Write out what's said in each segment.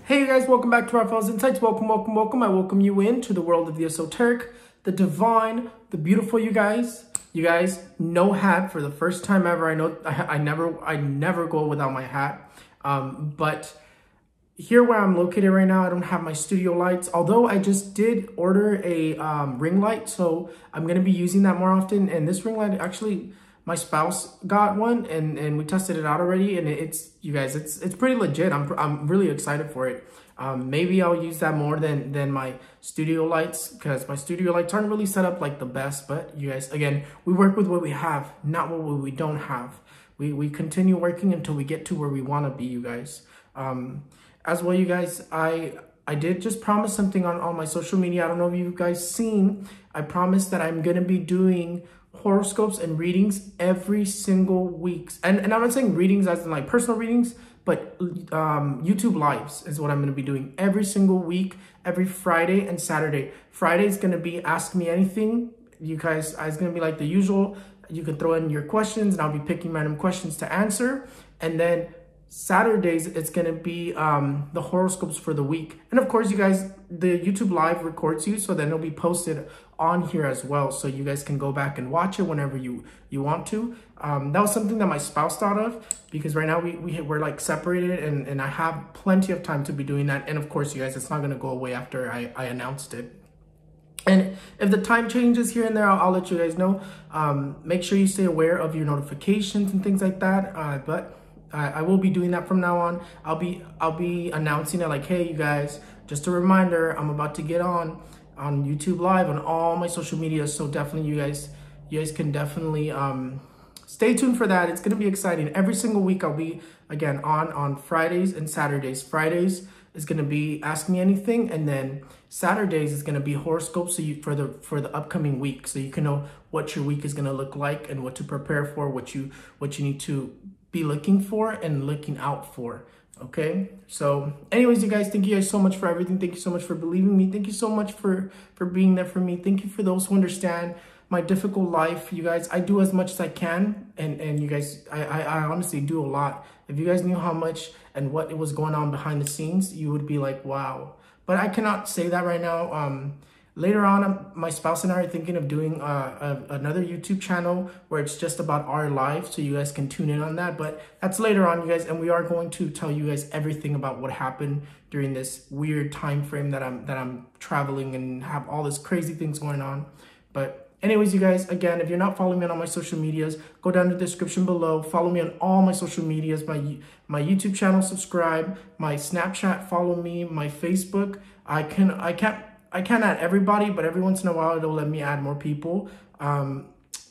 Hey you guys, welcome back to Raphaelsinsights. Welcome. I welcome you into the world of the esoteric, the divine, the beautiful, you guys. You guys, no hat for the first time ever. I know I never go without my hat. But here where I'm located right now, I don't have my studio lights. Although I just did order a ring light, so I'm going to be using that more often. And this ring light, actually, my spouse got one, and we tested it out already, and it's pretty legit. I'm really excited for it. Maybe I'll use that more than my studio lights, because my studio lights aren't really set up like the best. But you guys, again, we work with what we have, not what we don't have. We continue working until we get to where we want to be, you guys. As well, you guys, I did just promise something on my social media. I don't know if you guys seen. I promised that I'm gonna be doing horoscopes and readings every single week. And I'm not saying readings as in like personal readings, but YouTube lives is what I'm going to be doing every single week, every Friday and Saturday. Friday is going to be Ask Me Anything. You guys, it's going to be like the usual. You can throw in your questions and I'll be picking random questions to answer. And then Saturdays, it's going to be the horoscopes for the week. And of course, you guys, the YouTube live records you, so then it'll be posted on here as well. So you guys can go back and watch it whenever you want to. That was something that my spouse thought of, because right now we're like separated, and I have plenty of time to be doing that. And of course, you guys, it's not going to go away after I announced it. And if the time changes here and there, I'll let you guys know. Make sure you stay aware of your notifications and things like that. But I will be doing that from now on. I'll be announcing it like, hey, you guys, just a reminder, I'm about to get on YouTube Live on all my social media. So definitely, you guys can definitely stay tuned for that. It's gonna be exciting. Every single week I'll be again on Fridays and Saturdays. Fridays is gonna be Ask Me Anything, and then Saturdays is gonna be horoscopes. So for the upcoming week, so you can know what your week is gonna look like and what to prepare for, what you need to be looking for and looking out for. Okay, so anyways, you guys, thank you guys so much for everything. Thank you so much for believing me. Thank you so much for being there for me. Thank you for those who understand my difficult life. You guys, I do as much as I can, and you guys, I honestly do a lot. If you guys knew how much and what was going on behind the scenes, you would be like, wow. But I cannot say that right now. Later on, my spouse and I are thinking of doing another YouTube channel where it's just about our life, so you guys can tune in on that. But that's later on, you guys, and we are going to tell you guys everything about what happened during this weird time frame that I'm traveling and have all this crazy things going on. But anyways, you guys, again, if you're not following me on all my social medias, go down to the description below. Follow me on all my social medias, my YouTube channel, subscribe, my Snapchat, follow me, my Facebook. I can't add everybody, but every once in a while, it'll let me add more people.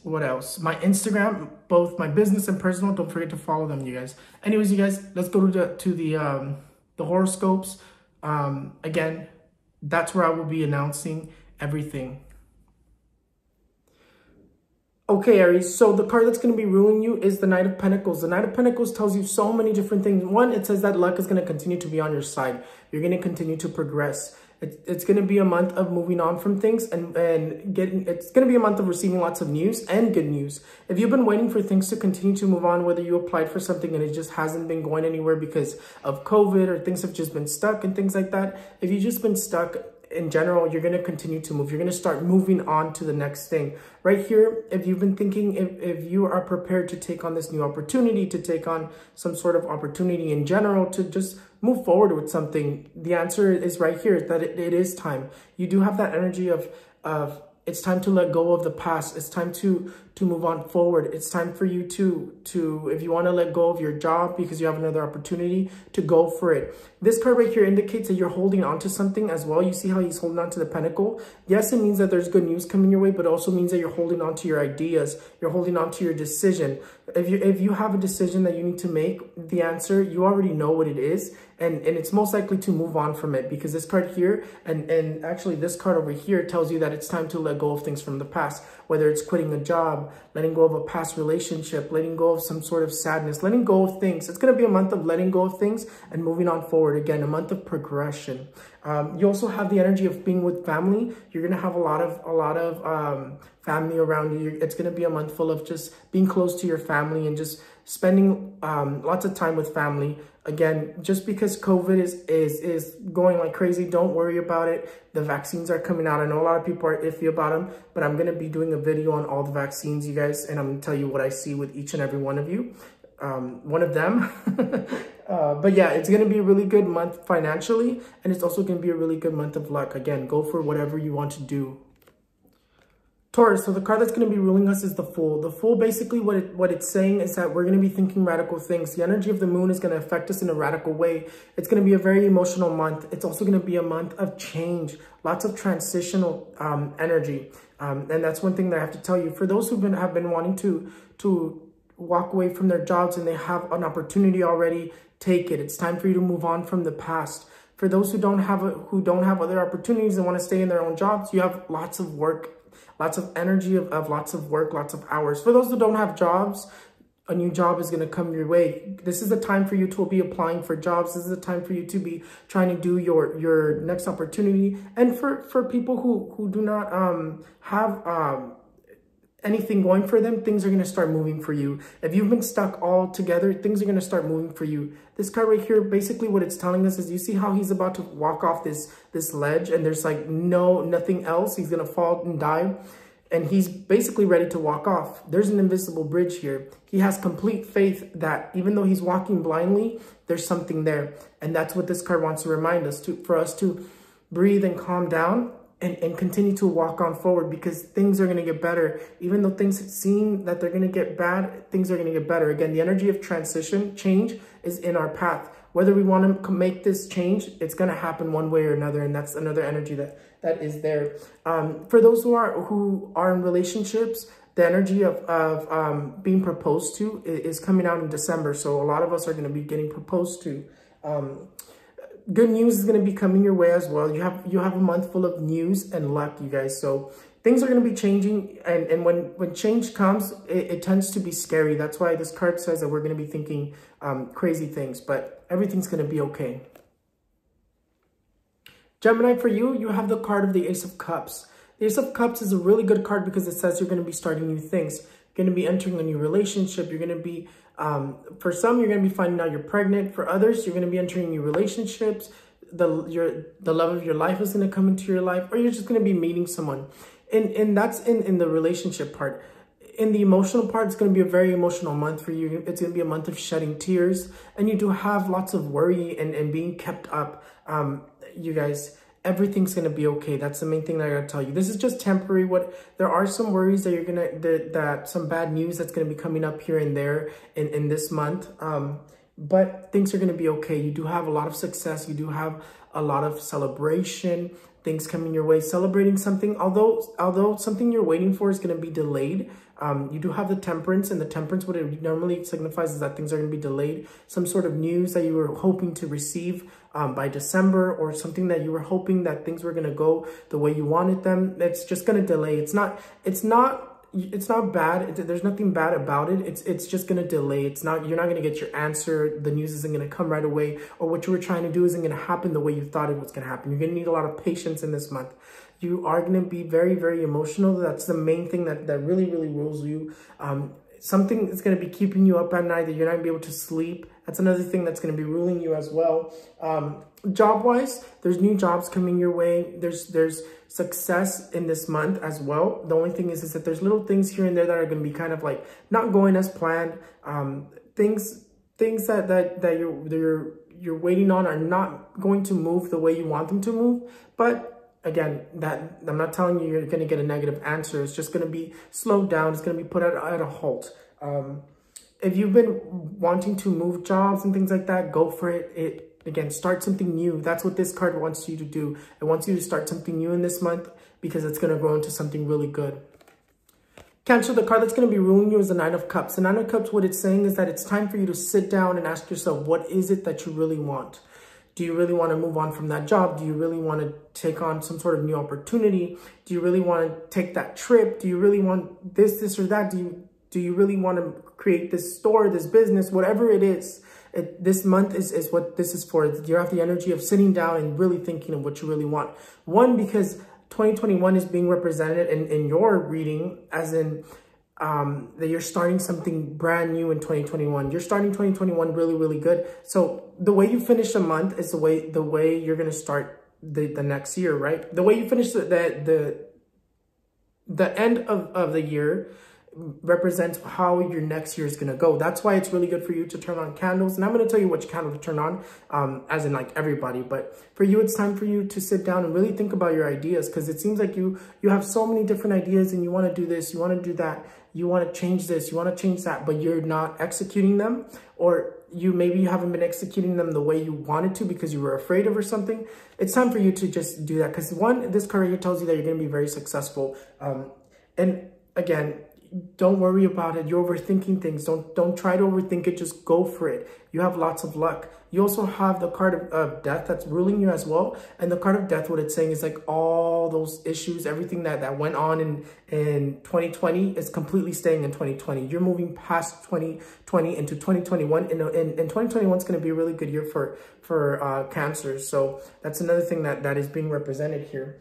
What else? My Instagram, both my business and personal. Don't forget to follow them, you guys. Anyways, you guys, let's go to the horoscopes. Again, that's where I will be announcing everything. Okay, Aries, so the card that's going to be ruling you is the Knight of Pentacles. The Knight of Pentacles tells you so many different things. One, it says that luck is going to continue to be on your side. You're going to continue to progress. It's going to be a month of moving on from things it's going to be a month of receiving lots of news and good news. If you've been waiting for things to continue to move on, whether you applied for something and it just hasn't been going anywhere because of COVID, or things have just been stuck and things like that, if you've just been stuck in general, you're going to continue to move. You're going to start moving on to the next thing. Right here, if you've been thinking, if you are prepared to take on this new opportunity, to take on some sort of opportunity in general, to just move forward with something, the answer is right here, that it is time. You do have that energy of it's time to let go of the past. It's time to move on forward. It's time for you to if you want to let go of your job because you have another opportunity, to go for it. This card right here indicates that you're holding on to something as well. You see how he's holding on to the pentacle? Yes, it means that there's good news coming your way, but it also means that you're holding on to your ideas. You're holding on to your decision. If you have a decision that you need to make, the answer, you already know what it is. And it's most likely to move on from it, because this card here and actually this card over here tells you that it's time to let go of things from the past, whether it's quitting a job, letting go of a past relationship, letting go of some sort of sadness, letting go of things. It's going to be a month of letting go of things and moving on forward. Again, a month of progression. You also have the energy of being with family. You're going to have a lot of family around you. It's going to be a month full of just being close to your family and just spending lots of time with family. Again, just because COVID is going like crazy, don't worry about it. The vaccines are coming out. I know a lot of people are iffy about them, but I'm going to be doing a video on all the vaccines, you guys, and I'm going to tell you what I see with each and every one of you. One of them. But yeah, it's going to be a really good month financially, and it's also going to be a really good month of luck. Again, go for whatever you want to do. Taurus, so the card that's going to be ruling us is the Fool. The Fool, basically what it's saying is that we're going to be thinking radical things. The energy of the moon is going to affect us in a radical way. It's going to be a very emotional month. It's also going to be a month of change, lots of transitional energy. And that's one thing that I have to tell you. For those have been wanting to walk away from their jobs and they have an opportunity already, take it. It's time for you to move on from the past. For those who don't have other opportunities and want to stay in their own jobs, you have lots of work, lots of energy of lots of work, lots of hours. For those who don't have jobs, a new job is going to come your way. This is the time for you to be applying for jobs. This is the time for you to be trying to do your next opportunity. And for people who do not have anything going for them, things are going to start moving for you. If you've been stuck all together, things are going to start moving for you. This card right here, basically what it's telling us is, you see how he's about to walk off this ledge and there's like nothing else. He's going to fall and die. And he's basically ready to walk off. There's an invisible bridge here. He has complete faith that even though he's walking blindly, there's something there. And that's what this card wants to remind us, for us to breathe and calm down and continue to walk on forward, because things are going to get better. Even though things seem that they're going to get bad, things are going to get better. Again, the energy of transition, change is in our path. Whether we want to make this change, it's going to happen one way or another. And that's another energy that is there. For those who are in relationships, the energy of being proposed to is coming out in December. So a lot of us are going to be getting proposed to. Good news is going to be coming your way as well. You have a month full of news and luck, you guys. So things are going to be changing. And when change comes, it tends to be scary. That's why this card says that we're going to be thinking crazy things, but everything's going to be okay. Gemini, for you, you have the card of the Ace of Cups. The Ace of Cups is a really good card because it says you're going to be starting new things. You're going to be entering a new relationship. You're going to be, for some, you're going to be finding out you're pregnant. For others, you're going to be entering new relationships. The love of your life is going to come into your life, or you're just going to be meeting someone. And that's in the relationship part. In the emotional part, it's going to be a very emotional month for you. It's going to be a month of shedding tears, and you do have lots of worry and being kept up. You guys, everything's going to be okay. That's the main thing that I got to tell you. This is just temporary. There are some worries that some bad news that's going to be coming up here and there in this month. But things are going to be okay. You do have a lot of success. You do have a lot of celebration, things coming your way, celebrating something. Although something you're waiting for is going to be delayed, you do have the Temperance, and the Temperance, what it normally signifies is that things are going to be delayed. Some sort of news that you were hoping to receive by December, or something that you were hoping that things were going to go the way you wanted them. It's just going to delay. It's not bad. There's nothing bad about it. It's just going to delay. You're not going to get your answer. The news isn't going to come right away, or what you were trying to do isn't going to happen the way you thought it was going to happen. You're going to need a lot of patience in this month. You are going to be very, very emotional. That's the main thing that really, really rules you. Something is going to be keeping you up at night, that you're not going to be able to sleep. That's another thing that's going to be ruling you as well. Job-wise, there's new jobs coming your way. There's success in this month as well. The only thing is that there's little things here and there that are going to be kind of like not going as planned. Things that you're waiting on are not going to move the way you want them to move. But again, that I'm not telling you you're going to get a negative answer. It's just going to be slowed down. It's going to be put at a halt. If you've been wanting to move jobs and things like that, go for it. Again, start something new. That's what this card wants you to do. It wants you to start something new in this month, because it's going to grow into something really good. Cancer, the card that's going to be ruling you is the Nine of Cups. The Nine of Cups, what it's saying is that it's time for you to sit down and ask yourself, what is it that you really want? Do you really want to move on from that job? Do you really want to take on some sort of new opportunity? Do you really want to take that trip? Do you really want this or that? Do Do you really want to create this store, this business, whatever it is? This month is what this is for. You have the energy of sitting down and really thinking of what you really want. One, because 2021 is being represented in your reading as in that you're starting something brand new in 2021. You're starting 2021 really, really good. So the way you finish a month is the way you're going to start the next year, right? The way you finish the end of the year represents how your next year is going to go. That's why it's really good for you to turn on candles. And I'm going to tell you which candle to turn on, as in like everybody. But for you, it's time for you to sit down and really think about your ideas, because it seems like you have so many different ideas and you want to do this, you want to do that, you want to change this, you want to change that, but you're not executing them, or maybe you haven't been executing them the way you wanted to because you were afraid of or something. It's time for you to just do that, because one, this card here tells you that you're going to be very successful. And again, don't worry about it. You're overthinking things. Don't try to overthink it. Just go for it. You have lots of luck. You also have the card of death that's ruling you as well. And the card of death, what it's saying is like all those issues, everything that went on in 2020 is completely staying in 2020. You're moving past 2020 into 2021. And 2021 is going to be a really good year for Cancer. So that's another thing that is being represented here.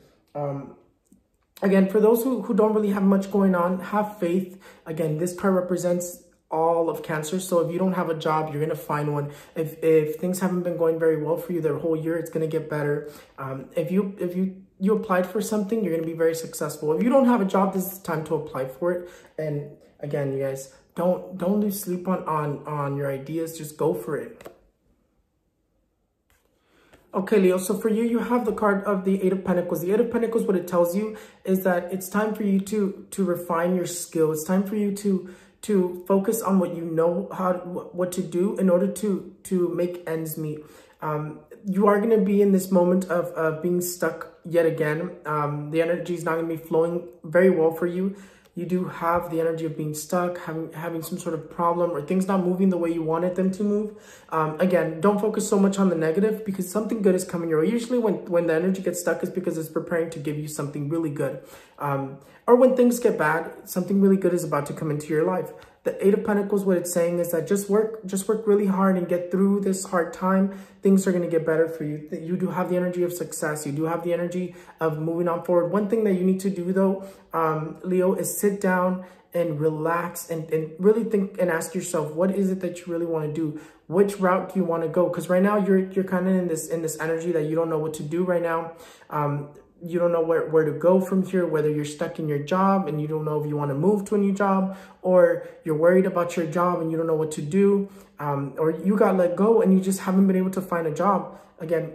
Again, for those who don't really have much going on, have faith. Again, this card represents all of Cancer. So if you don't have a job, you're going to find one. If things haven't been going very well for you the whole year, it's going to get better. If you applied for something, you're going to be very successful. If you don't have a job, this is the time to apply for it. And again, you guys, don't lose sleep on your ideas. Just go for it. Okay, Leo, so for you, you have the card of the Eight of Pentacles. The Eight of Pentacles, what it tells you is that it's time for you to refine your skill. It's time for you to focus on what you know, what to do in order to make ends meet. You are going to be in this moment of being stuck yet again. The energy is not going to be flowing very well for you. You do have the energy of being stuck, having some sort of problem, or things not moving the way you wanted them to move. Again, don't focus so much on the negative, because something good is coming your way. Usually when the energy gets stuck is because it's preparing to give you something really good. Or when things get bad, something really good is about to come into your life. The Eight of Pentacles, what it's saying is that just work really hard and get through this hard time. Things are going to get better for you. You do have the energy of success. You do have the energy of moving on forward. One thing that you need to do though, Leo, is sit down and relax and really think and ask yourself, what is it that you really want to do? Which route do you want to go? Because right now you're kind of in this energy that you don't know what to do right now. You don't know where to go from here, whether you're stuck in your job and you don't know if you want to move to a new job, or you're worried about your job and you don't know what to do, or you got let go and you just haven't been able to find a job. Again,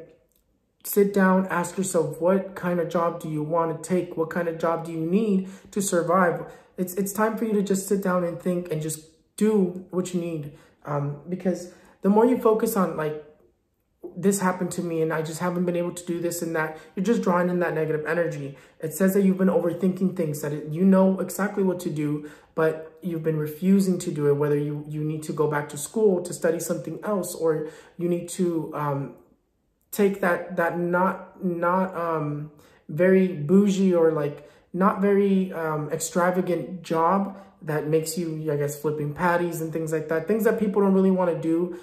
sit down, ask yourself, what kind of job do you want to take? What kind of job do you need to survive? It's time for you to just sit down and think and just do what you need. Because the more you focus on like, this happened to me and I just haven't been able to do this and that, you're just drawing in that negative energy. It says that you've been overthinking things, that you know exactly what to do, but you've been refusing to do it, whether you need to go back to school to study something else, or you need to take that not very bougie or like not very extravagant job that makes you, I guess, flipping patties and things like that. Things that people don't really want to do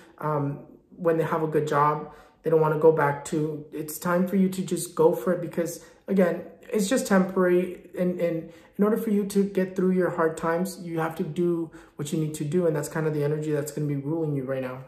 when they have a good job. They don't want to go back to. It's time for you to just go for it, because again, it's just temporary. And in order for you to get through your hard times, you have to do what you need to do. And that's kind of the energy that's going to be ruling you right now.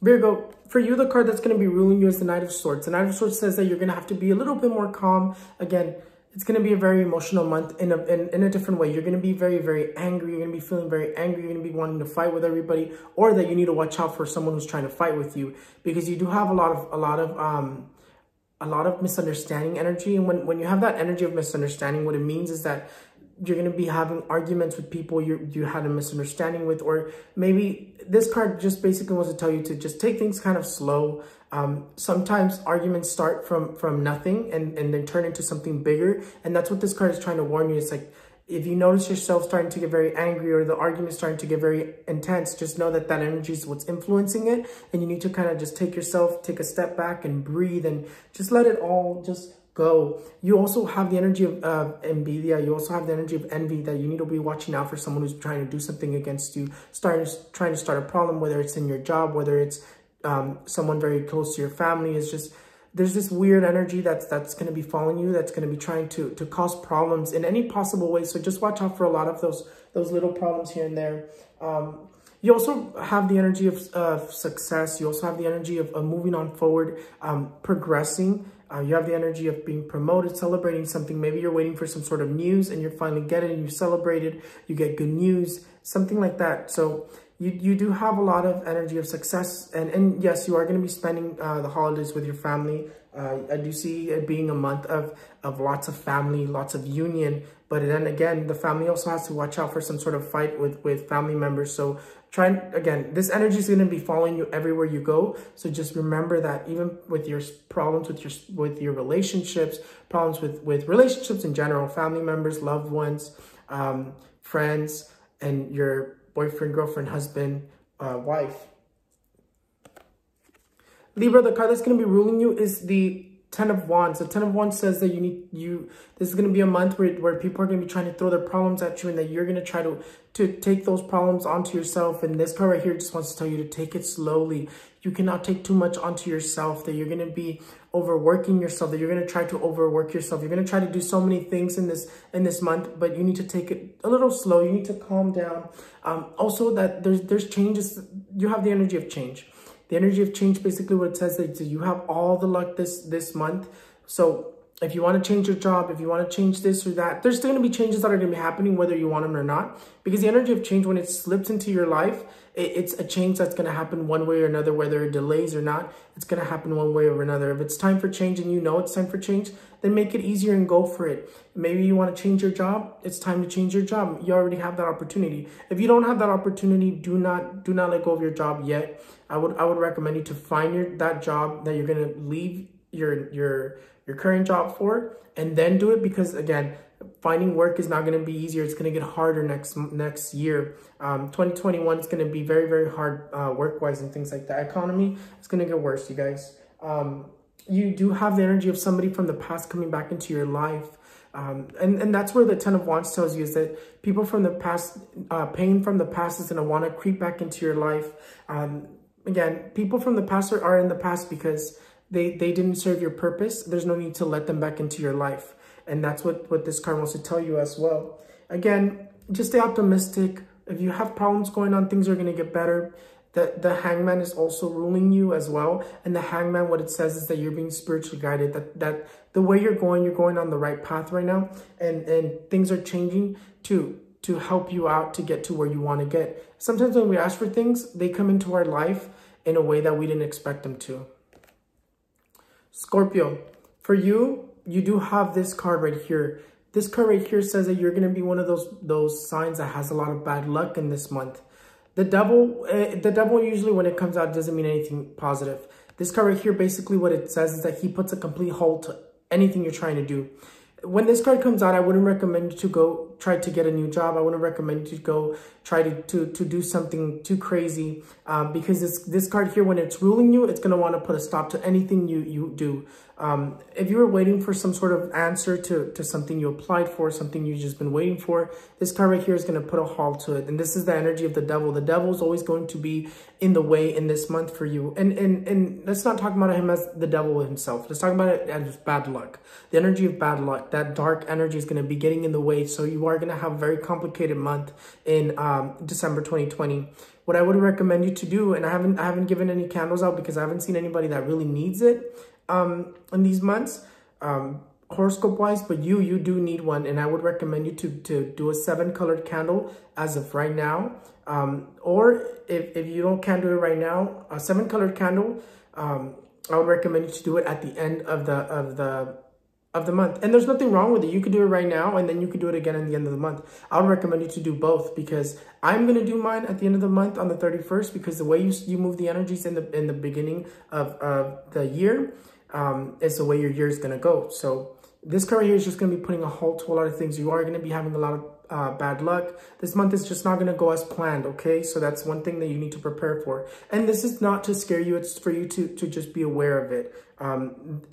Virgo, for you, the card that's going to be ruling you is the Knight of Swords. The Knight of Swords says that you're going to have to be a little bit more calm. Again, it's going to be a very emotional month in a different way. You're going to be very, very angry. You're going to be feeling very angry. You're going to be wanting to fight with everybody, or that you need to watch out for someone who's trying to fight with you, because you do have a lot of misunderstanding energy. And when you have that energy of misunderstanding, what it means is that you're going to be having arguments with people you had a misunderstanding with, or maybe this card just basically wants to tell you to just take things kind of slow. Sometimes arguments start from nothing and then turn into something bigger. And that's what this card is trying to warn you. It's like, if you notice yourself starting to get very angry, or the argument starting to get very intense, just know that energy is what's influencing it. And you need to kind of just take a step back and breathe and just let it all just go. You also have the energy of envidia. You also have the energy of envy, that you need to be watching out for someone who's trying to do something against you, trying to start a problem, whether it's in your job, whether it's someone very close to your family. It's just, there's this weird energy that's going to be following you, that's going to be trying to cause problems in any possible way. So just watch out for a lot of those little problems here and there. You also have the energy of success. You also have the energy of moving on forward, progressing. You have the energy of being promoted, celebrating something. Maybe you're waiting for some sort of news and you finally get it and you celebrate it. You get good news, something like that. So you do have a lot of energy of success. And yes, you are going to be spending the holidays with your family. I do see it being a month of lots of family, lots of union. But then again, the family also has to watch out for some sort of fight with family members. So again, this energy is going to be following you everywhere you go. So just remember that even with your problems with your relationships, problems with relationships in general, family members, loved ones, friends, and your boyfriend, girlfriend, husband, wife. Libra, the card that's going to be ruling you is the Ten of Wands. The Ten of Wands says that this is going to be a month where people are going to be trying to throw their problems at you, and that you're going to try to take those problems onto yourself. And this card right here just wants to tell you to take it slowly. You cannot take too much onto yourself, that you're going to be overworking yourself, that you're going to try to overwork yourself. You're going to try to do so many things in this month, but you need to take it a little slow. You need to calm down. Also, that there's changes. You have the energy of change. The energy of change, basically what it says is that you have all the luck this month. So if you want to change your job, if you want to change this or that, there's still going to be changes that are going to be happening whether you want them or not. Because the energy of change, when it slips into your life, it's a change that's going to happen one way or another, whether it delays or not. It's going to happen one way or another. If it's time for change and you know it's time for change, then make it easier and go for it. Maybe you want to change your job. It's time to change your job. You already have that opportunity. If you don't have that opportunity, do not let go of your job yet. I would recommend you to find that job that you're going to leave your current job for, and then do it, because again, finding work is not going to be easier. It's going to get harder next year. 2021 is going to be very, very hard work-wise and things like that. Economy is going to get worse, you guys. You do have the energy of somebody from the past coming back into your life. And that's where the Ten of Wands tells you, is that people from the past, pain from the past is going to want to creep back into your life. Again, people from the past are in the past because they didn't serve your purpose. There's no need to let them back into your life. And that's what this card wants to tell you as well. Again, just stay optimistic. If you have problems going on, things are going to get better. The Hangman is also ruling you as well. And the Hangman, what it says is that you're being spiritually guided, that the way you're going on the right path right now. And things are changing to help you out to get to where you want to get. Sometimes when we ask for things, they come into our life in a way that we didn't expect them to. Scorpio, for you do have this card right here. This card right here says that you're going to be one of those signs that has a lot of bad luck in this month. The devil usually, when it comes out, doesn't mean anything positive. This card right here, basically what it says is that he puts a complete halt to anything you're trying to do. When this card comes out, I wouldn't recommend you to go try to get a new job. I wouldn't recommend you to go try to do something too crazy, because this card here, when it's ruling you, it's going to want to put a stop to anything you do. If you were waiting for some sort of answer to something you applied for, something you've just been waiting for, this card right here is going to put a halt to it. And this is the energy of the devil. The devil is always going to be in the way in this month for you. And let's not talk about him as the devil himself. Let's talk about it as bad luck. The energy of bad luck, that dark energy is going to be getting in the way. So you are going to have a very complicated month in December 2020. What I would recommend you to do, and I haven't given any candles out because I haven't seen anybody that really needs it in these months, horoscope wise, but you do need one, and I would recommend you to do a 7-colored candle as of right now. Or if you can't do it right now, a 7-colored candle, I would recommend you to do it at the end of the month. And there's nothing wrong with it. You could do it right now, and then you could do it again at the end of the month. I would recommend you to do both, because I'm going to do mine at the end of the month on the 31st, because the way you move the energies in the beginning of the year is the way your year is going to go. So this card here is just going to be putting a halt to a lot of things. You are going to be having a lot bad luck. This month is just not going to go as planned, okay? So that's one thing that you need to prepare for. And this is not to scare you. It's for you to just be aware of it.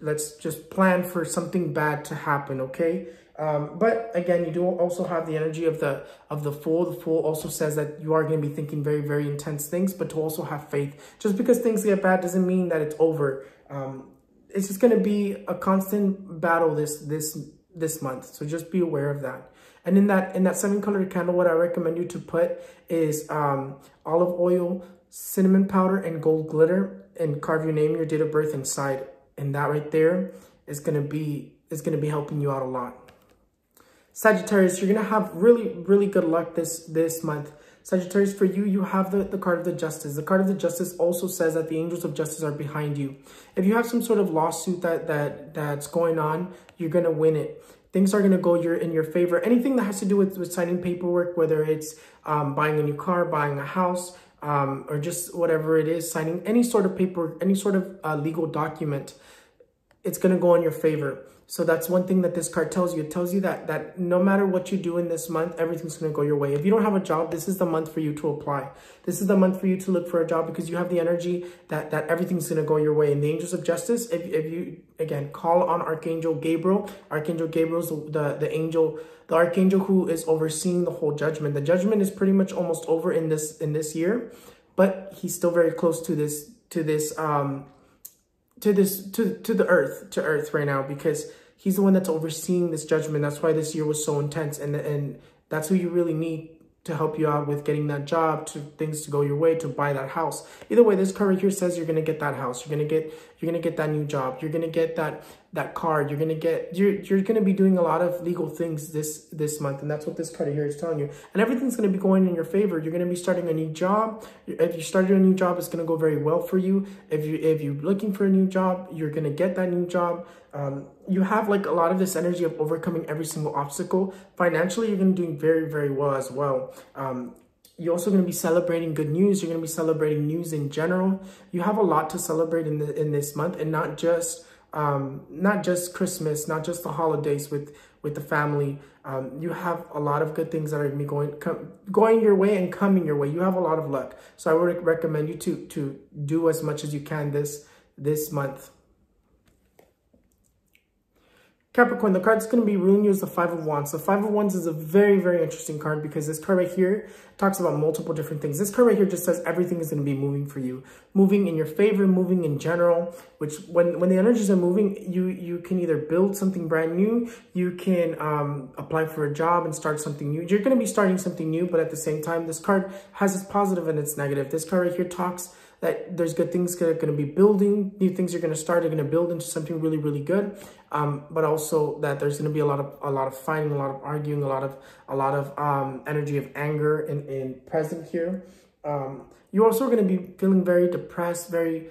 Let's just plan for something bad to happen, okay? But again, you do also have the energy of the Fool. The Fool also says that you are going to be thinking very, very intense things, but to also have faith. Just because things get bad doesn't mean that it's over. It's just going to be a constant battle this month. So just be aware of that. And in that 7-colored candle, what I recommend you to put is olive oil, cinnamon powder, and gold glitter, and carve your name, your date of birth inside. And that right there is going to be helping you out a lot. Sagittarius, you're going to have really, really good luck this month. Sagittarius, for you, you have the card of the Justice. The card of the Justice also says that the angels of justice are behind you. If you have some sort of lawsuit that's going on, you're going to win it. Things are going to go in your favor. Anything that has to do with signing paperwork, whether it's buying a new car, buying a house, or just whatever it is, signing any sort of paperwork, any sort of legal document, it's going to go in your favor. So that's one thing that this card tells you. It tells you that no matter what you do in this month, everything's going to go your way. If you don't have a job, this is the month for you to apply. This is the month for you to look for a job, because you have the energy that everything's going to go your way. And the angels of justice, if you, again, call on Archangel Gabriel. Archangel Gabriel is the archangel who is overseeing the whole judgment. The judgment is pretty much almost over in this year, but he's still very close to earth right now, because he's the one that's overseeing this judgment. That's why this year was so intense, and that's who you really need to help you out with getting that job, to things to go your way, to buy that house. Either way, this card right here says you're gonna get that house, you're gonna get that new job, you're gonna get that car, you're gonna be doing a lot of legal things this month, and that's what this card here is telling you. And everything's gonna be going in your favor. You're gonna be starting a new job. If you started a new job, it's gonna go very well for you. If you're looking for a new job, you're gonna get that new job. You have like a lot of this energy of overcoming every single obstacle. Financially, you're going to be doing very, very well as well. You're also going to be celebrating good news. You're going to be celebrating news in general. You have a lot to celebrate in this month, and not just Christmas, not just the holidays with the family. You have a lot of good things that are going to be going your way and coming your way. You have a lot of luck. So I would recommend you to do as much as you can this month. Capricorn, the card that's going to be ruling you is the Five of Wands. The Five of Wands is a very, very interesting card, because this card right here talks about multiple different things. This card right here just says everything is going to be moving for you, moving in your favor, moving in general, which when the energies are moving, you can either build something brand new, you can apply for a job and start something new. You're going to be starting something new, but at the same time, this card has its positive and its negative. This card right here talks that there's good things that are going to be building, new things you're going to start, are going to build into something really, really good. But also that there's going to be a lot of fighting, a lot of arguing, a lot of energy of anger in present here. You're also going to be feeling very depressed, very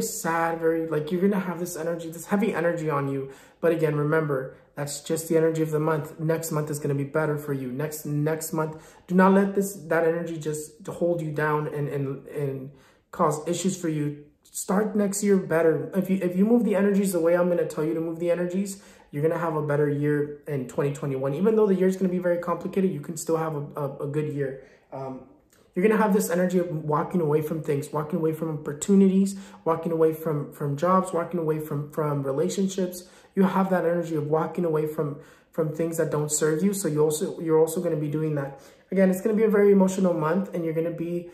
sad, like you're going to have this energy, this heavy energy on you. But again, remember, that's just the energy of the month. Next month is going to be better for you. Next month, do not let that energy just hold you down and cause issues for you. Start next year better. If you move the energies the way I'm going to tell you to move the energies, you're going to have a better year in 2021. Even though the year is going to be very complicated, you can still have a good year. You're going to have this energy of walking away from things, walking away from opportunities, walking away from jobs, walking away from relationships. You have that energy of walking away from things that don't serve you. So you're also going to be doing that. Again, it's going to be a very emotional month, and you're going to be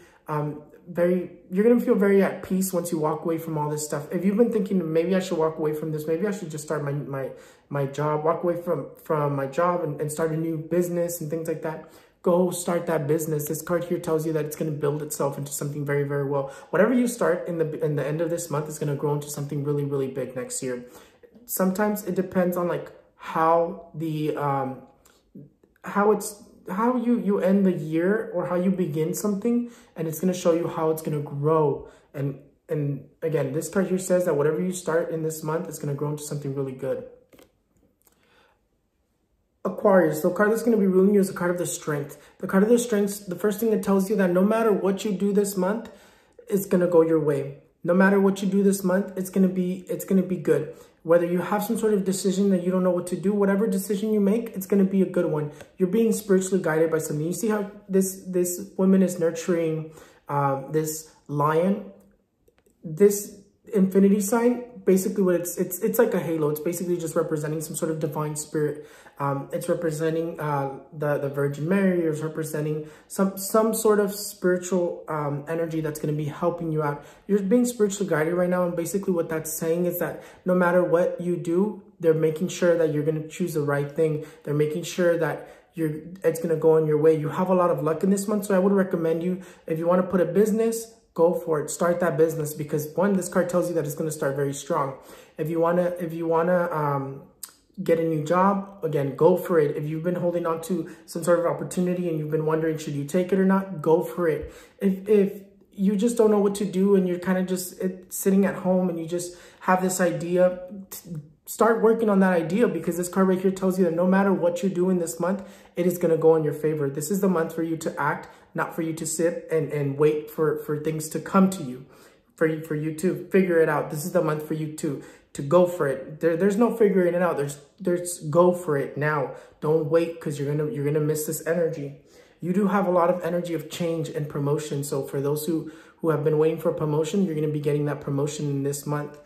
you're going to feel very at peace once you walk away from all this stuff. If you've been thinking, maybe I should walk away from this, maybe I should just start my job, walk away from my job and start a new business and things like that, go start that business. This card here tells you that it's going to build itself into something very, very well. Whatever you start in the end of this month is going to grow into something really, really big next year. Sometimes it depends on like how you end the year, or how you begin something, and it's going to show you how it's going to grow. And again, this card here says that whatever you start in this month is going to grow into something really good. Aquarius, the card that's going to be ruling you is the card of the Strength. The card of the Strength, the first thing that tells you that no matter what you do this month, it's going to go your way. No matter what you do this month, it's going to be good. Whether you have some sort of decision that you don't know what to do, whatever decision you make, it's going to be a good one. You're being spiritually guided by something. You see how this woman is nurturing this lion, this infinity sign. Basically what it's like a halo. It's basically just representing some sort of divine spirit. It's representing the Virgin Mary. It's representing some sort of spiritual energy that's going to be helping you out. You're being spiritually guided right now, and basically what that's saying is that no matter what you do, they're making sure that you're going to choose the right thing. They're making sure that it's going to go on your way. You have a lot of luck in this month, so I would recommend you, if you want to put a business, go for it. Start that business, because one, this card tells you that it's going to start very strong. If you wanna get a new job, again, go for it. If you've been holding on to some sort of opportunity and you've been wondering, should you take it or not, go for it. If you just don't know what to do and you're kind of just sitting at home and you just have this idea, start working on that idea, because this card right here tells you that no matter what you're doing this month, it is going to go in your favor. This is the month for you to act, not for you to sit and wait for things to come to you, for you to figure it out. This is the month for you to go for it. There's no figuring it out. There's go for it now. Don't wait, because you're gonna miss this energy. You do have a lot of energy of change and promotion. So for those who have been waiting for a promotion, you're gonna be getting that promotion in this month.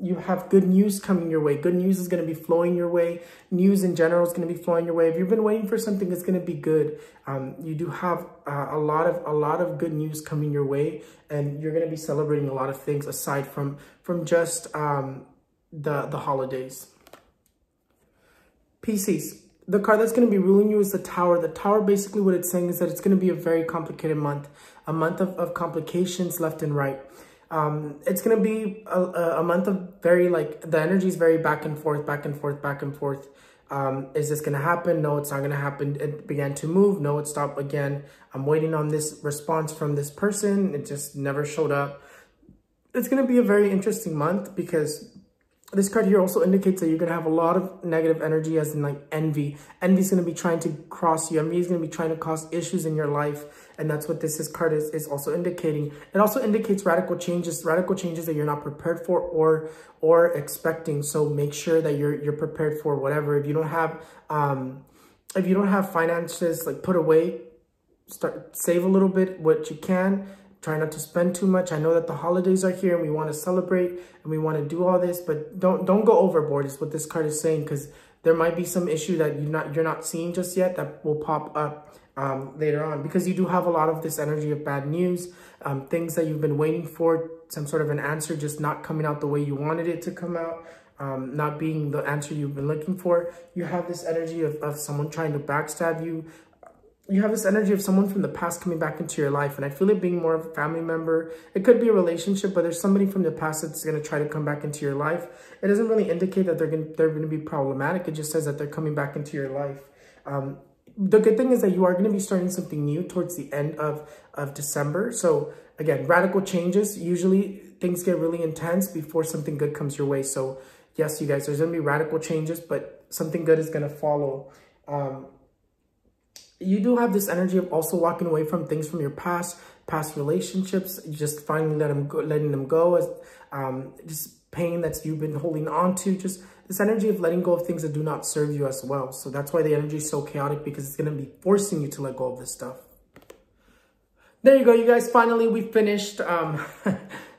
You have good news coming your way. Good news is going to be flowing your way. News in general is going to be flowing your way. If you've been waiting for something, it's going to be good. You do have a lot of good news coming your way, and you're going to be celebrating a lot of things aside from just the holidays. Pisces, the card that's going to be ruling you is the Tower. The Tower, basically what it's saying is that it's going to be a very complicated month, a month of complications left and right. It's going to be a month of very, the energy is very back and forth, back and forth, back and forth. Is this going to happen? No, it's not going to happen. It began to move. No, it stopped again. I'm waiting on this response from this person. It just never showed up. It's going to be a very interesting month, because this card here also indicates that you're going to have a lot of negative energy, as in envy. Envy is going to be trying to cross you. Envy is going to be trying to cause issues in your life. And that's what this card is also indicating. It also indicates radical changes that you're not prepared for or expecting. So make sure that you're prepared for whatever. If you don't have finances put away, save a little bit what you can. Try not to spend too much. I know that the holidays are here and we want to celebrate and we want to do all this, but don't go overboard is what this card is saying, because there might be some issue that you're not seeing just yet that will pop up later on, because you do have a lot of this energy of bad news, things that you've been waiting for, some sort of an answer just not coming out the way you wanted it to come out, not being the answer you've been looking for. You have this energy of someone trying to backstab you. You have this energy of someone from the past coming back into your life, and I feel it being more of a family member. It could be a relationship, but there's somebody from the past that's going to try to come back into your life. It doesn't really indicate that they're going to be problematic. It just says that they're coming back into your life. The good thing is that you are going to be starting something new towards the end of December. So again, radical changes. Usually things get really intense before something good comes your way. So yes, you guys, there's going to be radical changes, but something good is going to follow. You do have this energy of also walking away from things from your past relationships, just finally letting them go, as just pain that you've been holding on to, just this energy of letting go of things that do not serve you as well. So that's why the energy is so chaotic, because it's going to be forcing you to let go of this stuff. There you go, you guys. Finally, we finished.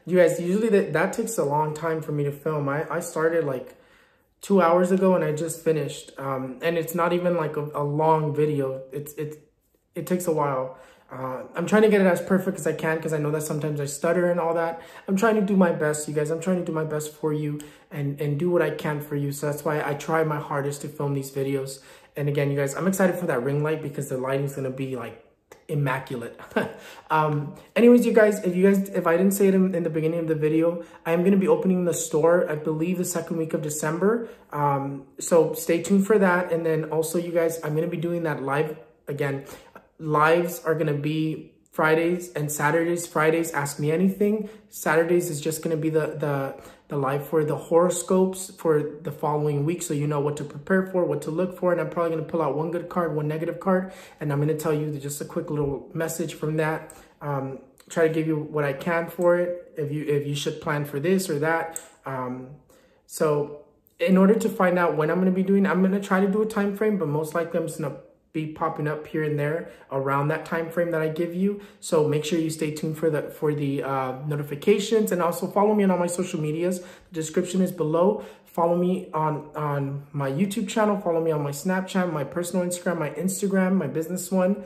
You guys, usually that takes a long time for me to film. I started 2 hours ago and I just finished. And it's not even a long video. It takes a while. I'm trying to get it as perfect as I can, because I know that sometimes I stutter and all that. I'm trying to do my best, you guys. I'm trying to do my best for you and do what I can for you. So that's why I try my hardest to film these videos. And again, you guys, I'm excited for that ring light, because the lighting's going to be immaculate. Anyways, you guys, if I didn't say it in the beginning of the video, I am going to be opening the store, I believe, the second week of December. So stay tuned for that. And then also, you guys, I'm going to be doing that live again. Lives are going to be Fridays and Saturdays. Fridays, ask me anything. Saturdays is just going to be the live for the horoscopes for the following week, so you know what to prepare for, what to look for. And I'm probably going to pull out one good card, one negative card, and I'm going to tell you just a quick little message from that. Try to give you what I can for it, if you should plan for this or that. So in order to find out when I'm going to be doing, I'm going to try to do a time frame, but most likely I'm just going to be popping up here and there around that time frame that I give you. So make sure you stay tuned for the notifications, and also follow me on all my social medias. The description is below. Follow me on my YouTube channel. Follow me on my Snapchat, my personal Instagram, my business one.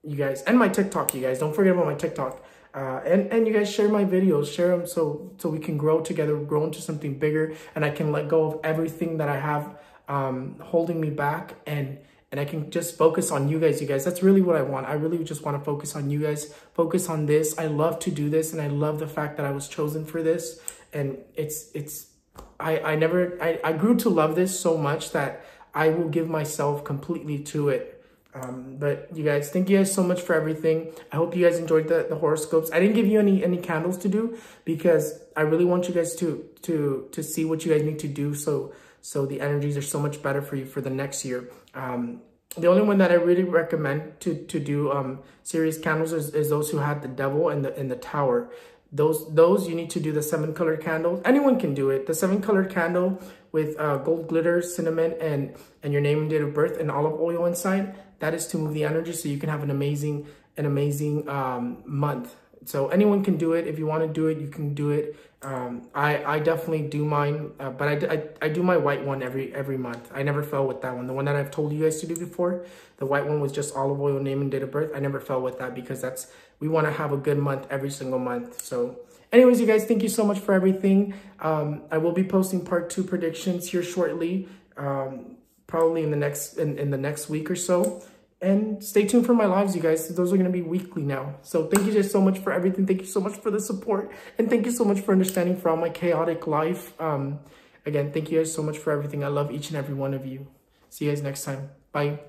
You guys, and my TikTok. You guys, don't forget about my TikTok. And you guys share my videos, share them so we can grow together, grow into something bigger, and I can let go of everything that I have holding me back, and I can just focus on you guys. That's really what I want. I really just want to focus on you guys, focus on this. I love to do this, and I love the fact that I was chosen for this. And I grew to love this so much that I will give myself completely to it. But you guys, thank you guys so much for everything. I hope you guys enjoyed the horoscopes. I didn't give you any candles to do because I really want you guys to see what you guys need to do so the energies are so much better for you for the next year. The only one that I really recommend to do serious candles is those who had the devil and the tower. Those you need to do the 7-colored candles. Anyone can do it. The 7-colored candle with gold glitter, cinnamon, and your name and date of birth and olive oil inside. That is to move the energy so you can have an amazing month. So anyone can do it. If you want to do it, you can do it. I definitely do mine, but I do my white one every month. I never fell with that one. The one that I've told you guys to do before, the white one was just olive oil, name and date of birth. I never fell with that because we want to have a good month every single month. So anyways, you guys, thank you so much for everything. I will be posting part 2 predictions here shortly, probably in the next week or so. And stay tuned for my lives, you guys. Those are going to be weekly now. So thank you guys so much for everything. Thank you so much for the support. And thank you so much for understanding for all my chaotic life. Again, thank you guys so much for everything. I love each and every one of you. See you guys next time. Bye.